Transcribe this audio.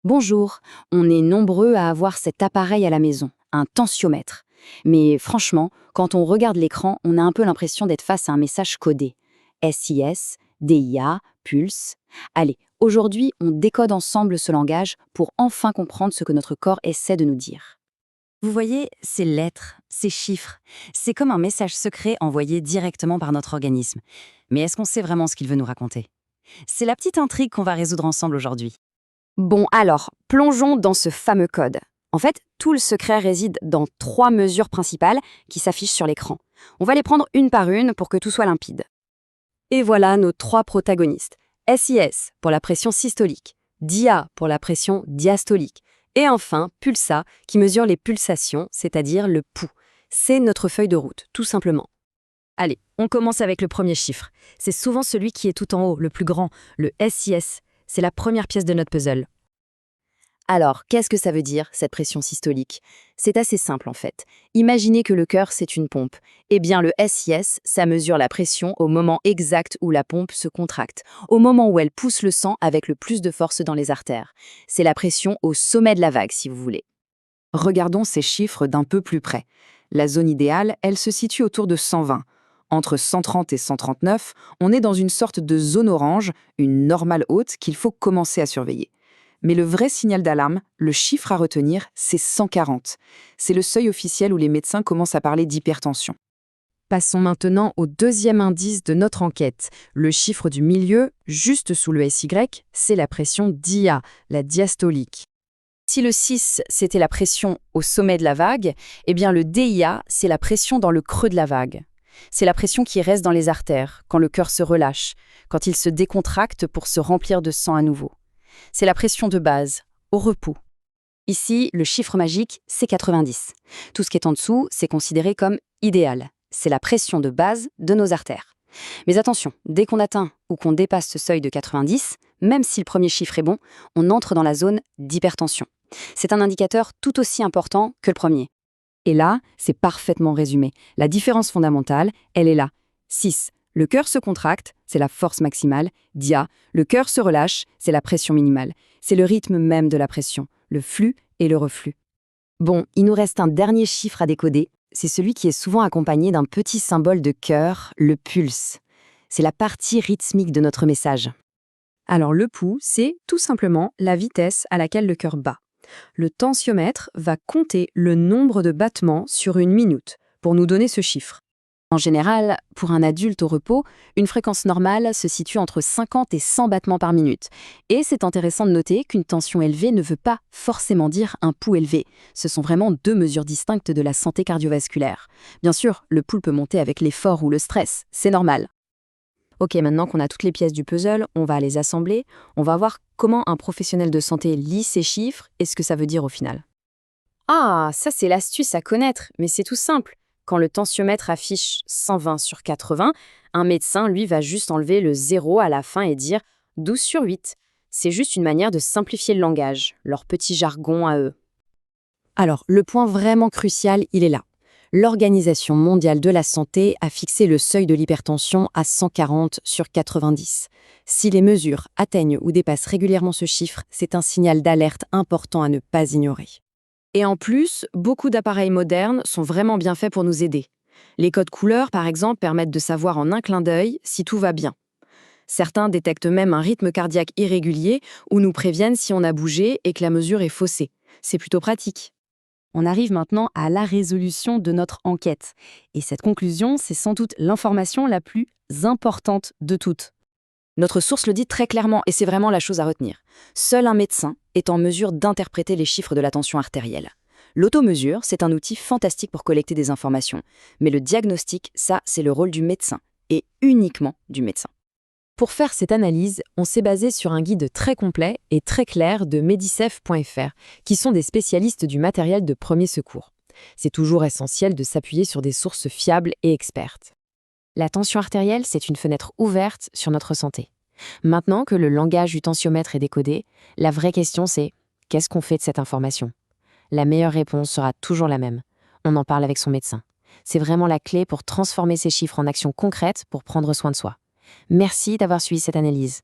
Bonjour, on est nombreux à avoir cet appareil à la maison, un tensiomètre. Mais franchement, quand on regarde l'écran, on a un peu l'impression d'être face à un message codé. SIS, DIA, pulse. Allez, aujourd'hui, on décode ensemble ce langage pour enfin comprendre ce que notre corps essaie de nous dire. Vous voyez, ces lettres, ces chiffres, c'est comme un message secret envoyé directement par notre organisme. Mais est-ce qu'on sait vraiment ce qu'il veut nous raconter? C'est la petite intrigue qu'on va résoudre ensemble aujourd'hui. Bon alors, plongeons dans ce fameux code. En fait, tout le secret réside dans 3 mesures principales qui s'affichent sur l'écran. On va les prendre une par une pour que tout soit limpide. Et voilà nos 3 protagonistes. SIS pour la pression systolique, DIA pour la pression diastolique, et enfin PULSA qui mesure les pulsations, c'est-à-dire le pouls. C'est notre feuille de route, tout simplement. Allez, on commence avec le premier chiffre. C'est souvent celui qui est tout en haut, le plus grand, le SIS. C'est la première pièce de notre puzzle. Alors, qu'est-ce que ça veut dire, cette pression systolique? C'est assez simple en fait. Imaginez que le cœur, c'est une pompe. Eh bien, le SIS, ça mesure la pression au moment exact où la pompe se contracte, au moment où elle pousse le sang avec le plus de force dans les artères. C'est la pression au sommet de la vague, si vous voulez. Regardons ces chiffres d'un peu plus près. La zone idéale, elle se situe autour de 120. Entre 130 et 139, on est dans une sorte de zone orange, une normale haute qu'il faut commencer à surveiller. Mais le vrai signal d'alarme, le chiffre à retenir, c'est 140. C'est le seuil officiel où les médecins commencent à parler d'hypertension. Passons maintenant au deuxième indice de notre enquête. Le chiffre du milieu, juste sous le SY, c'est la pression DIA, la diastolique. Si le 6, c'était la pression au sommet de la vague, eh bien le DIA, c'est la pression dans le creux de la vague. C'est la pression qui reste dans les artères, quand le cœur se relâche, quand il se décontracte pour se remplir de sang à nouveau. C'est la pression de base, au repos. Ici, le chiffre magique, c'est 90. Tout ce qui est en dessous, c'est considéré comme idéal. C'est la pression de base de nos artères. Mais attention, dès qu'on atteint ou qu'on dépasse ce seuil de 90, même si le premier chiffre est bon, on entre dans la zone d'hypertension. C'est un indicateur tout aussi important que le premier. Et là, c'est parfaitement résumé. La différence fondamentale, elle est là. 6. Le cœur se contracte, c'est la force maximale. DIA, le cœur se relâche, c'est la pression minimale. C'est le rythme même de la pression, le flux et le reflux. Bon, il nous reste un dernier chiffre à décoder. C'est celui qui est souvent accompagné d'un petit symbole de cœur, le pulse. C'est la partie rythmique de notre message. Alors le pouls, c'est tout simplement la vitesse à laquelle le cœur bat. Le tensiomètre va compter le nombre de battements sur une minute pour nous donner ce chiffre. En général, pour un adulte au repos, une fréquence normale se situe entre 50 et 100 battements par minute. Et c'est intéressant de noter qu'une tension élevée ne veut pas forcément dire un pouls élevé. Ce sont vraiment 2 mesures distinctes de la santé cardiovasculaire. Bien sûr, le pouls peut monter avec l'effort ou le stress, c'est normal. Ok, maintenant qu'on a toutes les pièces du puzzle, on va les assembler. On va voir comment un professionnel de santé lit ces chiffres et ce que ça veut dire au final. Ah, ça c'est l'astuce à connaître, mais c'est tout simple. Quand le tensiomètre affiche 120 sur 80, un médecin, lui, va juste enlever le 0 à la fin et dire 12 sur 8. C'est juste une manière de simplifier le langage, leur petit jargon à eux. Alors, le point vraiment crucial, il est là. L'Organisation mondiale de la santé a fixé le seuil de l'hypertension à 140 sur 90. Si les mesures atteignent ou dépassent régulièrement ce chiffre, c'est un signal d'alerte important à ne pas ignorer. Et en plus, beaucoup d'appareils modernes sont vraiment bien faits pour nous aider. Les codes couleurs, par exemple, permettent de savoir en un clin d'œil si tout va bien. Certains détectent même un rythme cardiaque irrégulier ou nous préviennent si on a bougé et que la mesure est faussée. C'est plutôt pratique. On arrive maintenant à la résolution de notre enquête. Et cette conclusion, c'est sans doute l'information la plus importante de toutes. Notre source le dit très clairement et c'est vraiment la chose à retenir. Seul un médecin est en mesure d'interpréter les chiffres de la tension artérielle. L'automesure, c'est un outil fantastique pour collecter des informations. Mais le diagnostic, ça, c'est le rôle du médecin. Et uniquement du médecin. Pour faire cette analyse, on s'est basé sur un guide très complet et très clair de medicef.fr, qui sont des spécialistes du matériel de premier secours. C'est toujours essentiel de s'appuyer sur des sources fiables et expertes. La tension artérielle, c'est une fenêtre ouverte sur notre santé. Maintenant que le langage du tensiomètre est décodé, la vraie question c'est « qu'est-ce qu'on fait de cette information ?» La meilleure réponse sera toujours la même. On en parle avec son médecin. C'est vraiment la clé pour transformer ces chiffres en actions concrètes pour prendre soin de soi. Merci d'avoir suivi cette analyse.